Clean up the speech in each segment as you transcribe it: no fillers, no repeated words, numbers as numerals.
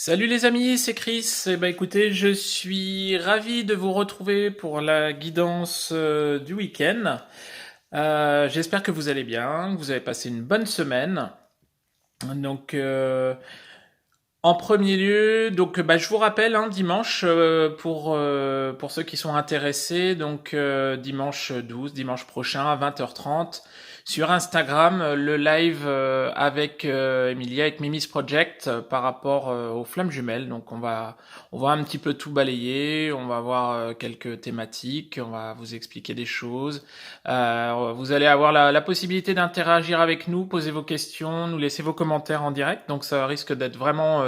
Salut les amis, c'est Chris. Écoutez, je suis ravi de vous retrouver pour la guidance du week-end. J'espère que vous allez bien, que vous avez passé une bonne semaine. Donc, en premier lieu, je vous rappelle, dimanche, pour ceux qui sont intéressés, dimanche 12, dimanche prochain à 20h30, sur Instagram, le live avec Emilia, avec Mimi's Project, par rapport aux flammes jumelles. Donc on va un petit peu tout balayer, on va voir quelques thématiques, on va vous expliquer des choses. Vous allez avoir la possibilité d'interagir avec nous, poser vos questions, nous laisser vos commentaires en direct. Donc ça risque d'être vraiment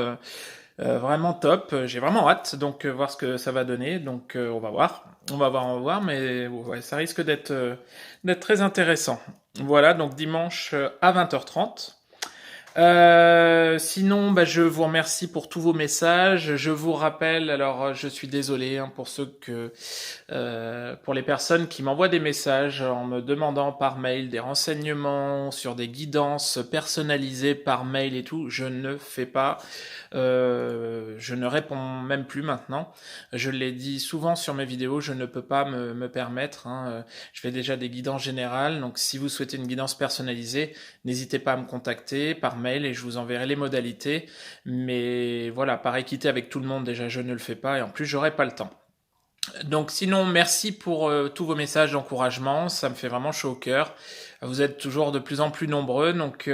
top. J'ai vraiment hâte voir ce que ça va donner. On va voir, mais ouais, ça risque d'être très intéressant. Voilà, donc dimanche à 20h30. Sinon, je vous remercie pour tous vos messages. Je vous rappelle, alors je suis désolé pour les personnes qui m'envoient des messages en me demandant par mail des renseignements sur des guidances personnalisées par mail et tout. Je ne fais pas. Je ne réponds même plus maintenant. Je l'ai dit souvent sur mes vidéos, je ne peux pas me permettre. Je fais déjà des guidances générales, donc si vous souhaitez une guidance personnalisée, n'hésitez pas à me contacter par mail et je vous enverrai les modalités. Mais voilà, par équité avec tout le monde, déjà je ne le fais pas et en plus j'aurai pas le temps. Donc sinon, merci pour tous vos messages d'encouragement, ça me fait vraiment chaud au cœur. Vous êtes toujours de plus en plus nombreux, donc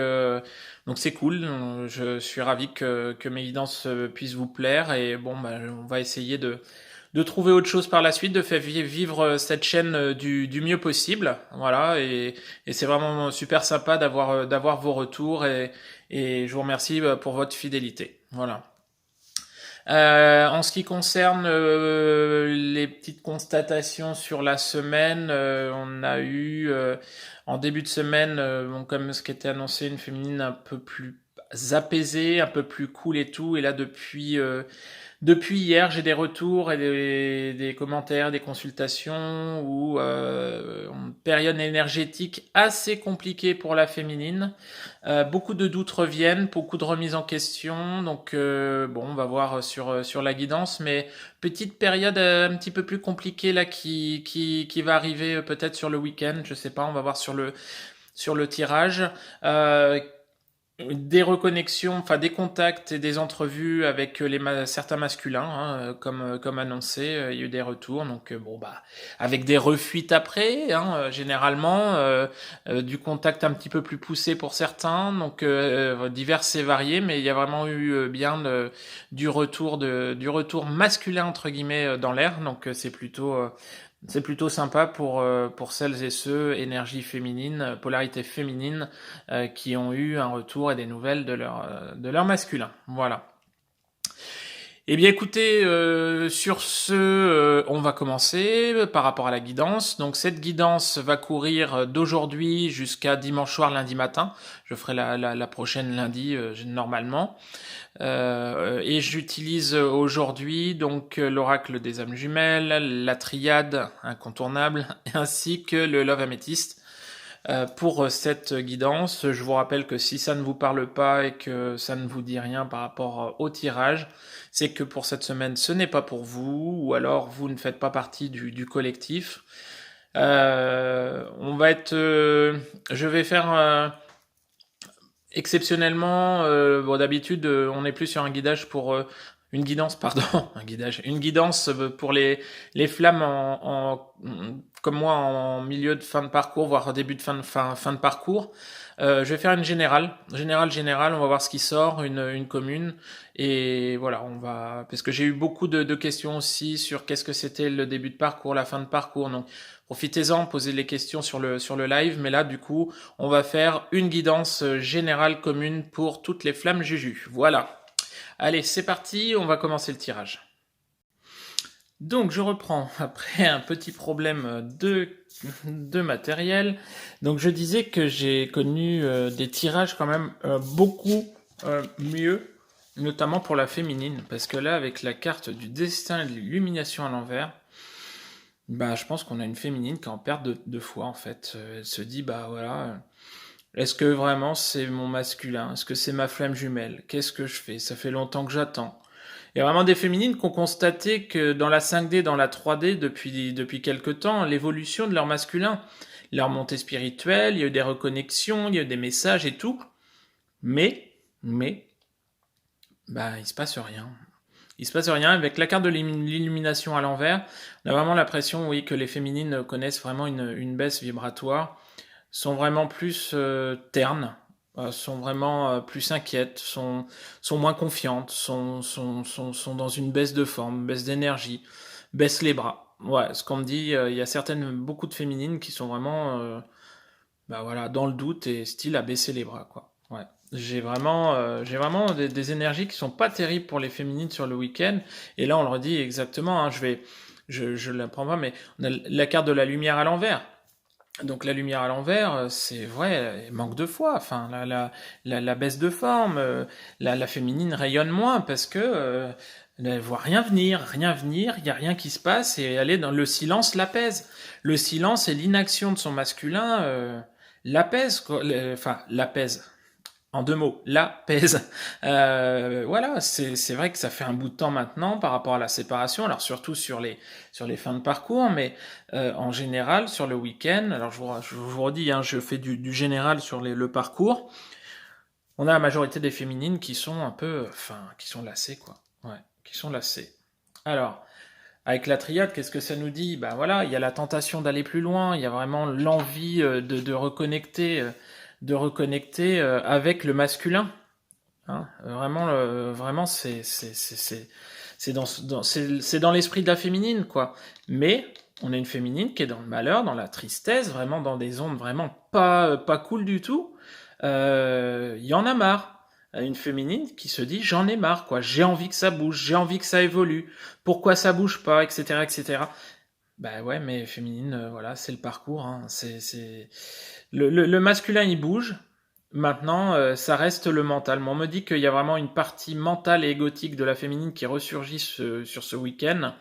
c'est cool. Je suis ravi que mes guidances puissent vous plaire et on va essayer de trouver autre chose par la suite, de faire vivre cette chaîne du mieux possible. Voilà, et c'est vraiment super sympa d'avoir vos retours et je vous remercie pour votre fidélité. Voilà. En ce qui concerne les petites constatations sur la semaine, on a eu en début de semaine, comme ce qui était annoncé, une féminine un peu plus apaisée, un peu plus cool et tout. Et là, depuis hier, j'ai des retours et des commentaires, des consultations où une période énergétique assez compliquée pour la féminine. Beaucoup de doutes reviennent, beaucoup de remises en question. On va voir sur la guidance, mais petite période un petit peu plus compliquée là qui va arriver peut-être sur le week-end. Je sais pas, on va voir sur le tirage. Euh, des reconnexions, enfin des contacts et des entrevues avec certains masculins, comme annoncé, il y a eu des retours, avec des refuites après, généralement, du contact un petit peu plus poussé pour certains, divers et variés, mais il y a vraiment eu du retour masculin entre guillemets dans l'air, c'est plutôt sympa pour celles et ceux, énergie féminine, polarité féminine, qui ont eu un retour et des nouvelles de leur masculin. Voilà. Eh bien écoutez, sur ce, on va commencer par rapport à la guidance. Donc cette guidance va courir d'aujourd'hui jusqu'à dimanche soir, lundi matin. Je ferai la prochaine lundi normalement. Et j'utilise aujourd'hui l'oracle des âmes jumelles, la triade incontournable, ainsi que le Love Améthyste. Pour cette guidance, je vous rappelle que si ça ne vous parle pas et que ça ne vous dit rien par rapport au tirage, c'est que pour cette semaine, ce n'est pas pour vous, ou alors vous ne faites pas partie du collectif. Je vais faire exceptionnellement, d'habitude, on est plus sur un guidage pour une guidance, pardon, une guidance pour les flammes comme moi en milieu de fin de parcours, voire début de fin de parcours. Je vais faire une générale. On va voir ce qui sort, une commune, et voilà, parce que j'ai eu beaucoup de questions aussi sur qu'est-ce que c'était le début de parcours, la fin de parcours. Donc profitez-en, posez les questions sur le live, mais là du coup, on va faire une guidance générale commune pour toutes les flammes Juju. Voilà. Allez, c'est parti, on va commencer le tirage. Donc je reprends après un petit problème de matériel. Donc je disais que j'ai connu des tirages quand même beaucoup mieux, notamment pour la féminine, parce que là avec la carte du destin et de l'illumination à l'envers, je pense qu'on a une féminine qui est en perte de foi en fait. Elle se dit voilà, est-ce que vraiment c'est mon masculin? Est-ce que c'est ma flamme jumelle? Qu'est-ce que je fais? Ça fait longtemps que j'attends. Il y a vraiment des féminines qui ont constaté que dans la 5D, dans la 3D, depuis quelque temps, l'évolution de leur masculin, leur montée spirituelle, il y a eu des reconnexions, il y a eu des messages et tout. Mais, bah, il se passe rien. Il se passe rien. Avec la carte de l'illumination à l'envers, on a vraiment l'impression, oui, que les féminines connaissent vraiment une baisse vibratoire, sont vraiment plus ternes, sont vraiment plus inquiètes, sont moins confiantes, sont dans une baisse de forme, baisse d'énergie, baissent les bras. Ouais, ce qu'on me dit, il y a beaucoup de féminines qui sont vraiment, bah voilà, dans le doute et style à baisser les bras, quoi. Ouais. J'ai vraiment des énergies qui sont pas terribles pour les féminines sur le week-end. Et là, on le redit exactement, hein, je la prends pas, mais on a la carte de la lumière à l'envers. Donc la lumière à l'envers, c'est vrai, manque de foi, enfin la baisse de forme, la féminine rayonne moins parce que elle voit rien venir, il y a rien qui se passe et elle est dans le silence l'apaise. Le silence et l'inaction de son masculin l'apaise, enfin l'apaise. En deux mots, la pèse. Voilà, c'est vrai que ça fait un bout de temps maintenant par rapport à la séparation, alors surtout sur les fins de parcours, mais en général sur le week-end, alors je vous redis, hein, je fais du général sur le parcours, on a la majorité des féminines qui sont un peu, enfin, qui sont lassées, quoi. Ouais, qui sont lassées. Alors, avec la triade, qu'est-ce que ça nous dit? Ben voilà, il y a la tentation d'aller plus loin, il y a vraiment l'envie de reconnecter avec le masculin. Hein, vraiment, c'est dans l'esprit de la féminine, quoi. Mais on a une féminine qui est dans le malheur, dans la tristesse, vraiment dans des ondes vraiment pas cool du tout. Il y en a marre. Une féminine qui se dit j'en ai marre, quoi. J'ai envie que ça bouge, j'ai envie que ça évolue. Pourquoi ça bouge pas, etc., etc. Bah ouais, mais féminine, voilà, c'est le parcours. Hein. Le masculin, il bouge. Maintenant, ça reste le mental. Moi, on me dit qu'il y a vraiment une partie mentale et égotique de la féminine qui ressurgit sur ce week-end.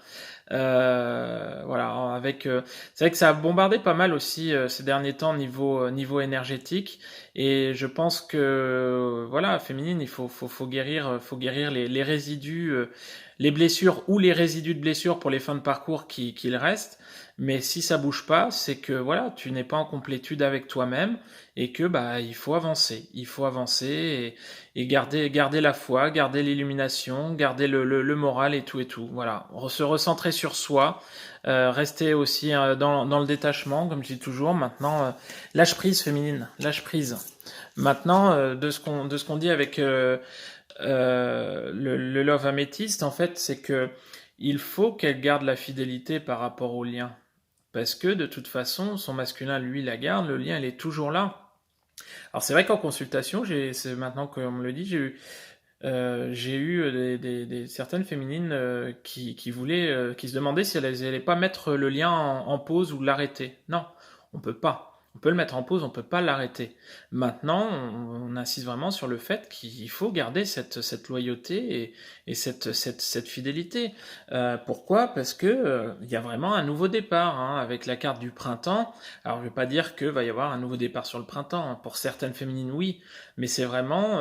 Voilà, c'est vrai que ça a bombardé pas mal aussi ces derniers temps niveau énergétique. Et je pense que voilà, féminine, faut guérir les résidus, les blessures ou les résidus de blessures pour les fins de parcours qu'il reste. Mais si ça bouge pas, c'est que voilà, tu n'es pas en complétude avec toi-même et que bah il faut avancer et garder la foi, garder l'illumination, garder le moral et tout. Voilà, se recentrer sur soi, rester aussi dans le détachement, comme je dis toujours. Maintenant, lâche prise féminine, lâche prise. Maintenant, de ce qu'on dit avec le love améthyste, en fait, c'est que il faut qu'elle garde la fidélité par rapport au lien. Parce que de toute façon, son masculin, lui, la garde, le lien, il est toujours là. Alors c'est vrai qu'en consultation, c'est maintenant qu'on me le dit, j'ai eu certaines féminines qui voulaient, qui se demandaient si elles n'allaient pas mettre le lien en pause ou l'arrêter. Non, on peut pas. On peut le mettre en pause, on peut pas l'arrêter. Maintenant, on insiste vraiment sur le fait qu'il faut garder cette loyauté et cette fidélité. Pourquoi? Parce que il y a vraiment un nouveau départ hein, avec la carte du printemps. Alors, je vais pas dire que va y avoir un nouveau départ sur le printemps. Hein. Pour certaines féminines, oui, mais c'est vraiment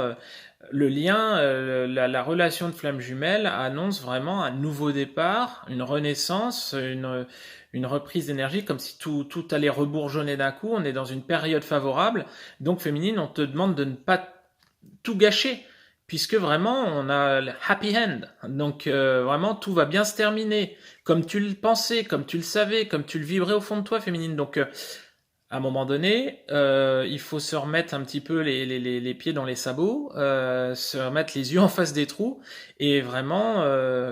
le lien, la relation de flamme jumelle annonce vraiment un nouveau départ, une renaissance, une reprise d'énergie, comme si tout allait rebourgeonner d'un coup. On est dans une période favorable. Donc, féminine, on te demande de ne pas tout gâcher, puisque vraiment, on a le happy end. Donc, vraiment, tout va bien se terminer, comme tu le pensais, comme tu le savais, comme tu le vibrais au fond de toi, féminine. Donc, à un moment donné, il faut se remettre un petit peu les pieds dans les sabots, se remettre les yeux en face des trous, et vraiment,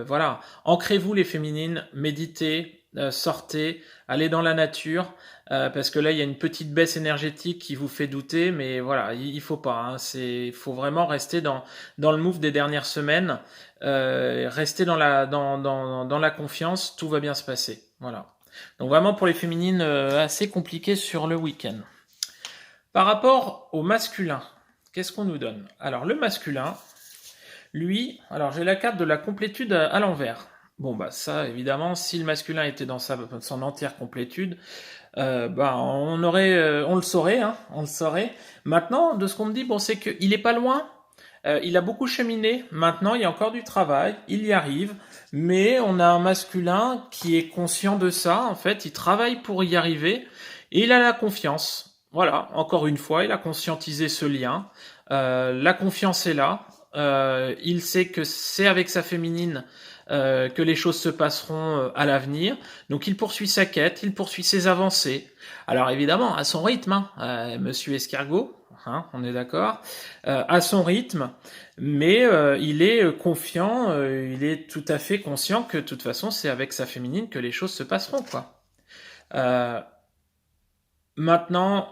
voilà, ancrez-vous les féminines, méditez, sortez, allez dans la nature, parce que là, il y a une petite baisse énergétique qui vous fait douter, mais voilà, il faut pas, hein, il faut vraiment rester dans le move des dernières semaines, rester dans la confiance, tout va bien se passer, voilà. Donc vraiment pour les féminines, assez compliqué sur le week-end. Par rapport au masculin, qu'est-ce qu'on nous donne? Alors le masculin, lui, alors j'ai la carte de la complétude à l'envers. Bon bah ça évidemment, si le masculin était dans son entière complétude, bah on le saurait, hein, on le saurait. Maintenant, de ce qu'on me dit, bon c'est qu'il est pas loin. Il a beaucoup cheminé. Maintenant, il y a encore du travail. Il y arrive. Mais on a un masculin qui est conscient de ça. En fait, il travaille pour y arriver. Et il a la confiance. Voilà. Encore une fois, il a conscientisé ce lien. La confiance est là. Il sait que c'est avec sa féminine que les choses se passeront à l'avenir. Donc il poursuit sa quête, il poursuit ses avancées. Alors évidemment, à son rythme, Monsieur Escargot, on est d'accord, à son rythme, mais il est confiant, il est tout à fait conscient que de toute façon, c'est avec sa féminine que les choses se passeront, quoi. Euh, Maintenant,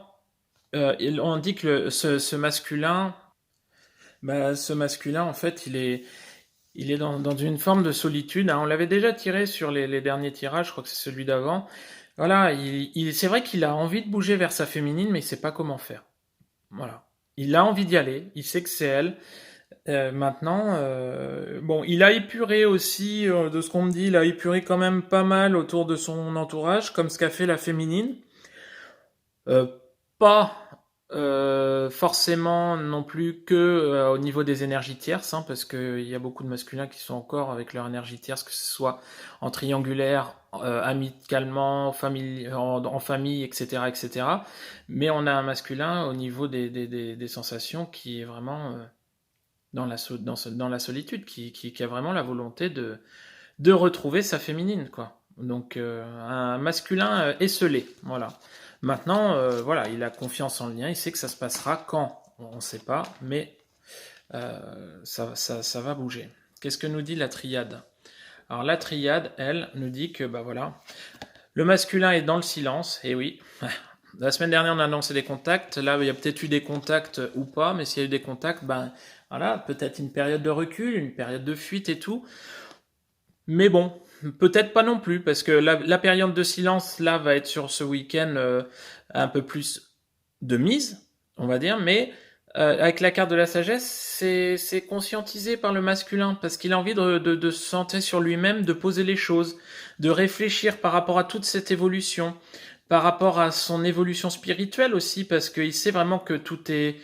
on dit que ce masculin, ce masculin, en fait, il est dans une forme de solitude. On l'avait déjà tiré sur les derniers tirages, je crois que c'est celui d'avant. Voilà, c'est vrai qu'il a envie de bouger vers sa féminine, mais il sait pas comment faire. Voilà. Il a envie d'y aller, il sait que c'est elle. Maintenant, bon, il a épuré aussi, de ce qu'on me dit, il a épuré quand même pas mal autour de son entourage, comme ce qu'a fait la féminine. Euh, Pas forcément non plus que au niveau des énergies tierces, parce qu'il y a beaucoup de masculins qui sont encore avec leur énergie tierce, que ce soit en triangulaire, amicalement, en famille, etc., etc. Mais on a un masculin au niveau des sensations qui est vraiment dans la solitude, qui a vraiment la volonté de retrouver sa féminine, quoi. Donc un masculin esselé, voilà. Maintenant, voilà, il a confiance en le lien, il sait que ça se passera quand, on ne sait pas, mais ça va bouger. Qu'est-ce que nous dit la triade? Alors la triade, elle, nous dit que bah voilà, le masculin est dans le silence, et oui. La semaine dernière, on a annoncé des contacts. Là, il y a peut-être eu des contacts ou pas, mais s'il y a eu des contacts, ben voilà, peut-être une période de recul, une période de fuite et tout. Mais bon, peut-être pas non plus, parce que la période de silence, là, va être sur ce week-end un peu plus de mise, on va dire, mais avec la carte de la sagesse, c'est conscientisé par le masculin, parce qu'il a envie de se centrer sur lui-même, de poser les choses, de réfléchir par rapport à toute cette évolution, par rapport à son évolution spirituelle aussi, parce qu'il sait vraiment que tout est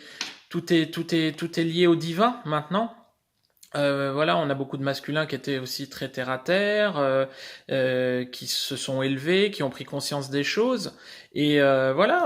lié au divin maintenant. Voilà, on a beaucoup de masculins qui étaient aussi très terre à terre, qui se sont élevés, qui ont pris conscience des choses, et voilà,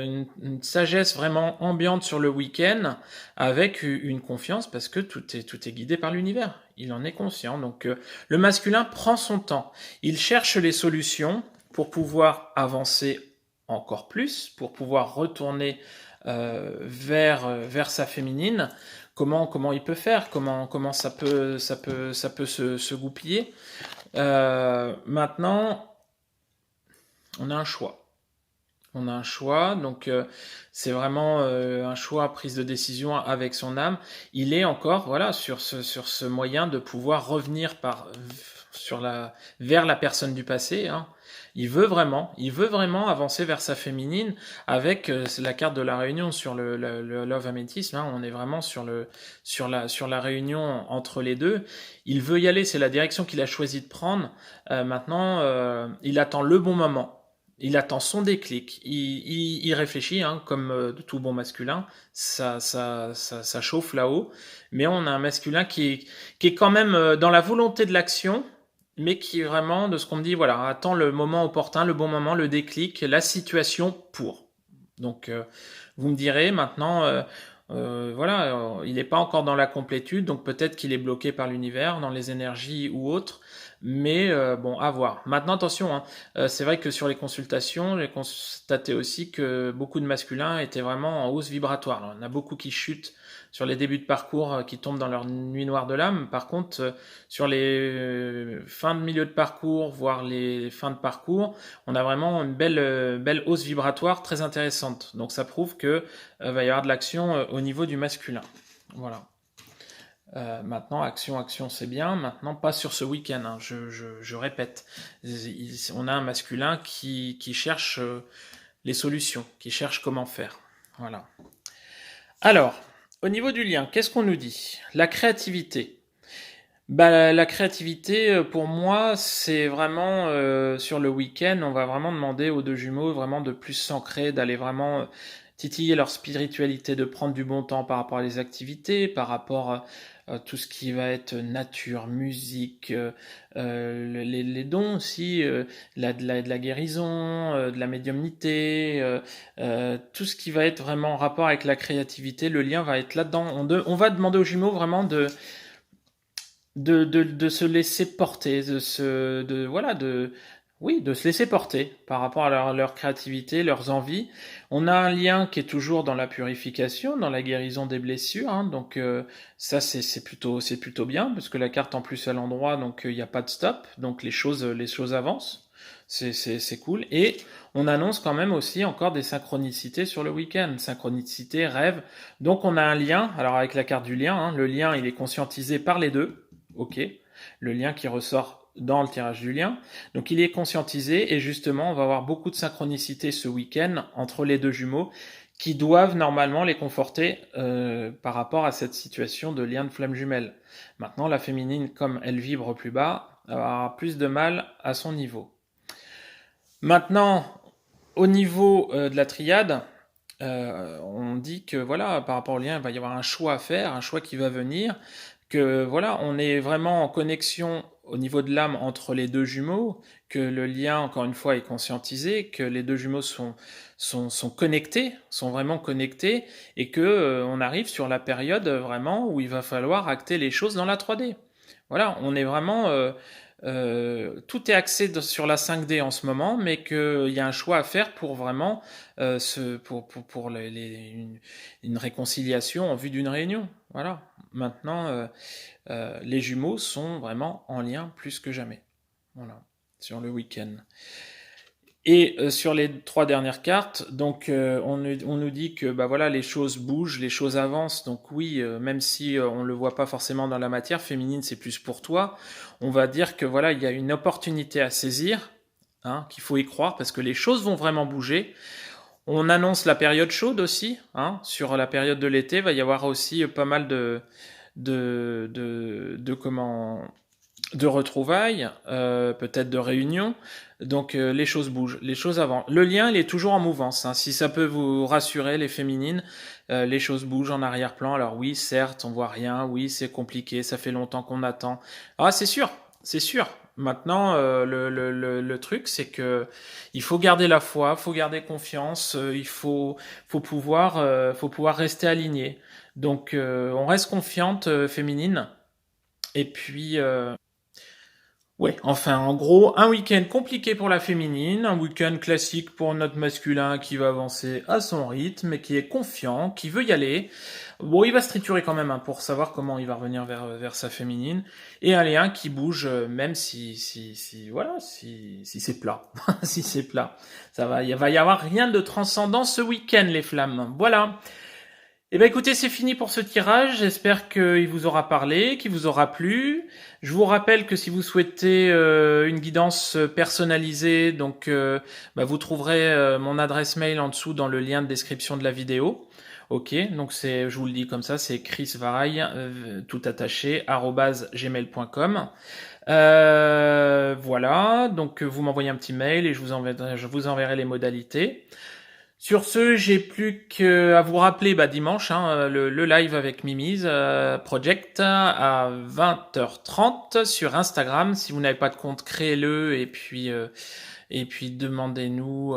une sagesse vraiment ambiante sur le week-end, avec une confiance parce que tout est guidé par l'univers. Il en est conscient. Donc le masculin prend son temps, il cherche les solutions pour pouvoir avancer encore plus, pour pouvoir retourner vers sa féminine. Comment il peut faire, comment ça peut se goupiller. Maintenant, on a un choix. On a un choix, donc c'est vraiment un choix, prise de décision avec son âme. Il est encore, voilà, sur ce moyen de pouvoir revenir vers la personne du passé. Il veut vraiment avancer vers sa féminine avec la carte de la réunion sur le Love Améthyste. On est vraiment sur la réunion entre les deux. Il veut y aller, c'est la direction qu'il a choisi de prendre. Maintenant, il attend le bon moment. Il attend son déclic, il réfléchit, comme de tout bon masculin, ça chauffe là-haut, mais on a un masculin qui est quand même dans la volonté de l'action, mais qui est vraiment, de ce qu'on me dit, voilà, attend le moment opportun, le bon moment, le déclic, la situation pour. Donc, vous me direz maintenant, voilà, il n'est pas encore dans la complétude, donc peut-être qu'il est bloqué par l'univers, dans les énergies ou autres. Mais bon, à voir. Maintenant, attention, c'est vrai que sur les consultations, j'ai constaté aussi que beaucoup de masculins étaient vraiment en hausse vibratoire. Alors, il y en a beaucoup qui chutent sur les débuts de parcours, qui tombent dans leur nuit noire de l'âme. Par contre, sur les fins de milieu de parcours, voire les fins de parcours, on a vraiment une belle hausse vibratoire très intéressante. Donc ça prouve que va y avoir de l'action au niveau du masculin. Voilà. Maintenant, action, c'est bien. Maintenant, pas sur ce week-end. Je répète, on a un masculin qui cherche les solutions, qui cherche comment faire. Voilà. Alors, au niveau du lien, qu'est-ce qu'on nous dit? La créativité. La créativité, pour moi, c'est vraiment sur le week-end, on va vraiment demander aux deux jumeaux vraiment de plus s'ancrer, d'aller vraiment titiller leur spiritualité, de prendre du bon temps par rapport à les activités, par rapport à tout ce qui va être nature, musique, les dons aussi, de la guérison, de la médiumnité, tout ce qui va être vraiment en rapport avec la créativité, le lien va être là-dedans. On va demander aux Jumeaux vraiment de se laisser porter, oui, de se laisser porter par rapport à leur créativité, leurs envies. On a un lien qui est toujours dans la purification, dans la guérison des blessures, hein, donc ça c'est plutôt bien parce que la carte en plus à l'endroit, donc il n'y a pas de stop, donc les choses avancent. C'est cool. Et on annonce quand même aussi encore des synchronicités sur le week-end. Synchronicité, rêve. Donc on a un lien. Alors avec la carte du lien, hein, le lien il est conscientisé par les deux. Ok. Le lien qui ressort dans le tirage du lien. Donc il est conscientisé et justement on va avoir beaucoup de synchronicité ce week-end entre les deux jumeaux qui doivent normalement les conforter par rapport à cette situation de lien de flamme jumelle. Maintenant la féminine, comme elle vibre plus bas, aura plus de mal à son niveau. Maintenant, au niveau de la triade, on dit que voilà, par rapport au lien, il va y avoir un choix à faire, un choix qui va venir, que voilà, on est vraiment en connexion au niveau de l'âme entre les deux jumeaux, que le lien, encore une fois, est conscientisé, que les deux jumeaux sont connectés, sont vraiment connectés, et que on arrive sur la période vraiment où il va falloir acter les choses dans la 3D. Voilà, on est vraiment tout est axé sur la 5D en ce moment, mais qu'il y a un choix à faire pour vraiment pour une réconciliation en vue d'une réunion. Voilà. Maintenant, les jumeaux sont vraiment en lien plus que jamais. Voilà, sur le week-end. Et sur les 3 dernières cartes, donc on nous dit que bah voilà, les choses bougent, les choses avancent. Donc oui, même si on le voit pas forcément dans la matière féminine, c'est plus pour toi. On va dire que voilà, il y a une opportunité à saisir, hein, qu'il faut y croire parce que les choses vont vraiment bouger. On annonce la période chaude aussi, hein, sur la période de l'été, va y avoir aussi pas mal de retrouvailles, peut-être de réunions. Donc les choses bougent, les choses avancent. Le lien, il est toujours en mouvance. Hein. Si ça peut vous rassurer, les féminines, les choses bougent en arrière-plan. Alors oui, certes, on voit rien. Oui, c'est compliqué. Ça fait longtemps qu'on attend. Ah, c'est sûr, c'est sûr. Maintenant, le truc, c'est que il faut garder la foi, faut garder confiance, faut pouvoir rester aligné. Donc, on reste confiante, féminine. Et puis, ouais, enfin, en gros, un week-end compliqué pour la féminine, un week-end classique pour notre masculin qui va avancer à son rythme et qui est confiant, qui veut y aller. Bon, il va se triturer quand même hein, pour savoir comment il va revenir vers sa féminine. Et un lien qui bouge, même si c'est plat. Si c'est plat. Il va y avoir rien de transcendant ce week-end, les flammes. Voilà. Eh ben écoutez, c'est fini pour ce tirage. J'espère qu'il vous aura parlé, qu'il vous aura plu. Je vous rappelle que si vous souhaitez une guidance personnalisée, donc vous trouverez mon adresse mail en dessous dans le lien de description de la vidéo. Ok, donc je vous le dis comme ça, c'est chrisvaraille, tout attaché, @gmail.com. Voilà, donc vous m'envoyez un petit mail et je vous enverrai les modalités. Sur ce, j'ai plus qu'à vous rappeler dimanche le live avec Mimi's Project à 20h30 sur Instagram. Si vous n'avez pas de compte, créez-le et puis demandez-nous.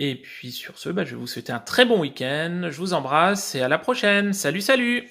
Et puis sur ce, je vais vous souhaiter un très bon week-end. Je vous embrasse et à la prochaine. Salut, salut!